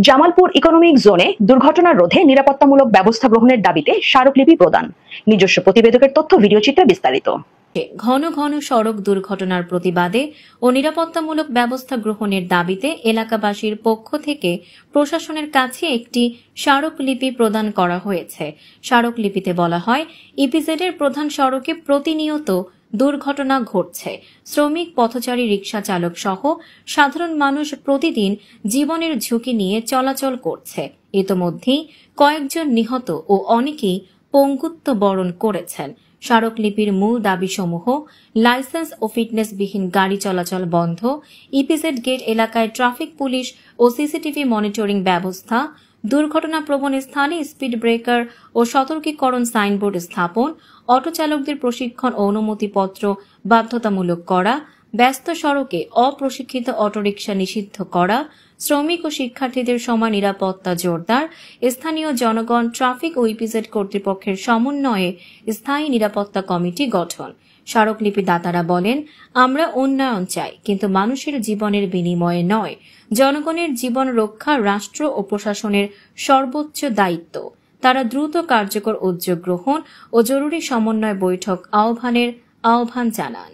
Jamalpur economic জোনে দুর্ঘটনা রোধে নিরাপত্তামূলক ব্যবস্থা গ্রহণের দাবিতে স্মারকলিপি প্রদান। নিজস্ব প্রতিবেদকের তথ্য, ভিডিও চিত্রে বিস্তারিত। ঘন ঘন সড়ক দুর্ঘটনার প্রতিবাদে ও নিরাপত্তামূলক ব্যবস্থা গ্রহণের দাবিতে এলাকাবাসীর পক্ষ থেকে প্রশাসনের কাছে একটি স্মারকলিপি প্রদান করা হয়েছে। স্মারকলিপিতে বলা হয়, ইপিজেডের প্রধান সড়কে প্রতিনিয়ত দুর্ঘটনা ঘটছে। শ্রমিক, পথচারী, রিকশা চালক সহ সাধারণ মানুষ প্রতিদিন জীবনের ঝুঁকি নিয়ে চলাচল করছে। ইতোমধ্যেই কয়েকজন নিহত ও অনেকেই পঙ্গুত্ব বরণ করেছেন। স্মারকলিপির মূল দাবিসমূহ: লাইসেন্স ও ফিটনেসবিহীন গাড়ি চলাচল বন্ধ, ইপিজেড গেট এলাকায় ট্রাফিক পুলিশ ও সিসিটিভি মনিটরিং ব্যবস্থা, দুর্ঘটনাপ্রবণ স্থানে স্পিড ব্রেকার ও সতর্কীকরণ সাইনবোর্ড স্থাপন, অটো চালকদের প্রশিক্ষণ ও অনুমতিপত্র বাধ্যতামূলক করা, ব্যস্ত সড়কে অপ্রশিক্ষিত অটোরিকশা নিষিদ্ধ করা, শ্রমিক ও শিক্ষার্থীদের সময় নিরাপত্তা জোরদার, স্থানীয় জনগণ, ট্রাফিক ও ইপিজেড কর্তৃপক্ষের সমন্বয়ে স্থায়ী নিরাপত্তা কমিটি গঠন। স্মারকলিপি দাতারা বলেন, আমরা উন্নয়ন চাই, কিন্তু মানুষের জীবনের বিনিময়ে নয়। জনগণের জীবন রক্ষা রাষ্ট্র ও প্রশাসনের সর্বোচ্চ দায়িত্ব। তারা দ্রুত কার্যকর উদ্যোগ গ্রহণ ও জরুরি সমন্বয় বৈঠক আহ্বান জানান।